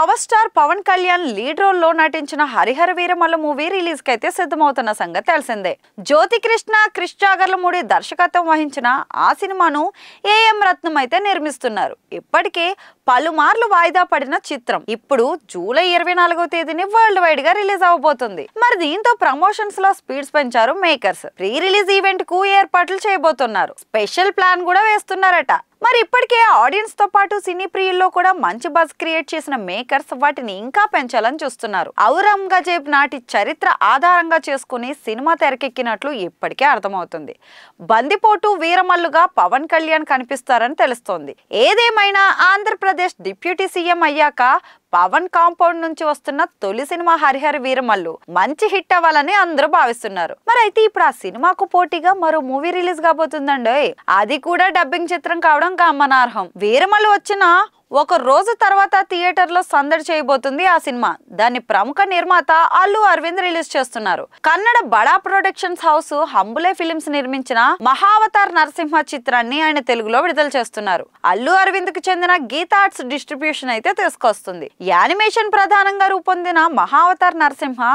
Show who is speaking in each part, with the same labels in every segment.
Speaker 1: Power star Pavan Kalyan lead role లో నటించిన Harihara Veeramallu movie release కి అయితే సిద్ధమవుతున్న సంగతి తెలిసిందే. జ్యోతి కృష్ణ, క్రిష్ జాగర్లమూడి దర్శకత్వం వహించిన ఆ సినిమాను ఏఎం రత్నం అయితే నిర్మిస్తున్నారు. ఇప్పటికే పలుమార్లు వాయిదా పడిన చిత్రం ఇప్పుడు జూలై 24వ తేదీని వరల్డ్ వైడ్ గా రిలీజ్ అవబోతుంది. మరి దీంతో ప్రమోషన్స్ లో స్పీడ్స్ పెంచారు మేకర్స్. ప్రీ రిలీజ్ ఈవెంట్ కు ఏర్పాట్లు చేయబోతున్నారు. స్పెషల్ ప్లాన్ కూడా వేస్తున్నారట. మరి ఇప్పటికే ఆడియన్స్ తో పాటు సినీ ప్రియుల్లో కూడా మంచి బజ్ క్రియేట్ చేసిన మేకర్స్ వాటిని ఇంకా పెంచాలని చూస్తున్నారు. ఔరంగజేబ్ నాటి చరిత్ర ఆధారంగా చేసుకుని సినిమా తెరకెక్కినట్లు ఇప్పటికే అర్థమవుతుంది. బందిపోటు వీరమల్లుగా పవన్ కళ్యాణ్ కనిపిస్తారని తెలుస్తోంది. ఏదేమైనా ఆంధ్రప్రదేశ్ డిప్యూటీ సీఎం అయ్యాక పవన్ కాంపౌండ్ నుంచి వస్తున్న తొలి సినిమా హరిహర వీరమల్లు మంచి హిట్ అవ్వాలని అందరూ భావిస్తున్నారు. మరి అయితే ఇప్పుడు ఆ సినిమాకు పోటీగా మరో మూవీ రిలీజ్ కాబోతుందండి. అది కూడా డబ్బింగ్ చిత్రం కావడం గమనార్హం. వీరమల్లు వచ్చిన ఒక రోజు తర్వాత థియేటర్ లో సందడి చేయబోతుంది ఆ సినిమా. దాన్ని ప్రముఖ నిర్మాత అల్లు అరవింద్ రిలీజ్ చేస్తున్నారు. కన్నడ బడా ప్రొడక్షన్స్ హౌస్ హంబులే ఫిలిమ్స్ నిర్మించిన మహావతార్ నరసింహ చిత్రాన్ని ఆయన తెలుగులో విడుదల చేస్తున్నారు. అల్లు అరవింద్ కు చెందిన గీతా ఆర్ట్స్ డిస్ట్రిబ్యూషన్ అయితే తీసుకొస్తుంది. యానిమేషన్ ప్రధానంగా రూపొందిన మహావతార్ నరసింహ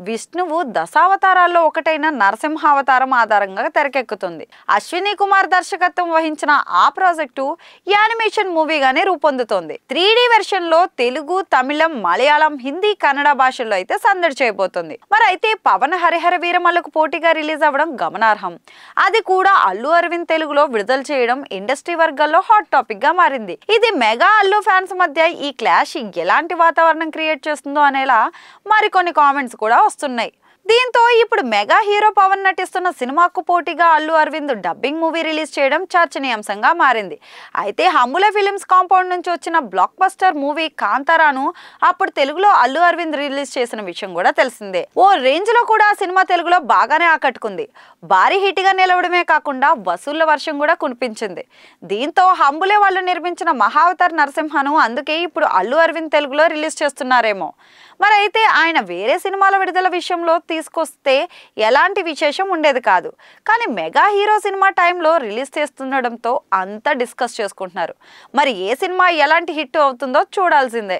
Speaker 1: విష్ణువు దశావతారాల్లో ఒకటైన నరసింహావతారం ఆధారంగా తెరకెక్కుతుంది. అశ్విని కుమార్ దర్శకత్వం వహించిన ఆ ప్రాజెక్టు యానిమేషన్ మూవీగానే రూపొందుతుంది. 3D వెర్షన్ లో తెలుగు, తమిళం, మలయాళం, హిందీ, కన్నడ భాషల్లో అయితే సందడి చేయబోతుంది. మరి అయితే పవన్ హరిహర వీరమల్లుకు పోటీగా రిలీజ్ అవ్వడం గమనార్హం. అది కూడా అల్లు అరవింద్ తెలుగులో విడుదల చేయడం ఇండస్ట్రీ వర్గాల్లో హాట్ టాపిక్ గా మారింది. ఇది మెగా అల్లు ఫ్యాన్స్ మధ్య ఈ క్లాష్ ఎలాంటి వాతావరణం క్రియేట్ చేస్తుందో అనేలా మరికొన్ని కామెంట్స్ కూడా వస్తున్నాయి. దీంతో ఇప్పుడు మెగా హీరో పవన్ నటిస్తున్న సినిమాకు పోటీగా Allu Aravind dubbing movie release చేయడం చర్చనీయాంశంగా మారింది. అయితే హంబులే ఫిలిమ్స్ కాంపౌండ్ నుంచి వచ్చిన బ్లాక్ బస్టర్ మూవీ కాంతారాను అప్పుడు తెలుగులో అల్లు అరవింద్ రిలీజ్ చేసిన విషయం కూడా తెలిసిందే. ఓ రేంజ్ లో కూడా ఆ సినిమా తెలుగులో బాగానే ఆకట్టుకుంది. భారీ హిట్ గా నిలవడమే కాకుండా వసూళ్ల వర్షం కూడా కునిపించింది. దీంతో హంబులే వాళ్ళు నిర్మించిన మహావతార్ నరసింహను అందుకే ఇప్పుడు అల్లు అరవింద్ తెలుగులో రిలీజ్ చేస్తున్నారేమో. మరి అయితే ఆయన వేరే సినిమాల విడుదల విషయంలో తీసుకొస్తే ఎలాంటి విశేషం ఉండేది కాదు. కానీ మెగా హీరో సినిమా టైంలో రిలీజ్ చేస్తుండడంతో అంతా డిస్కస్ చేసుకుంటున్నారు. మరి ఏ సినిమా ఎలాంటి హిట్ అవుతుందో చూడాల్సిందే.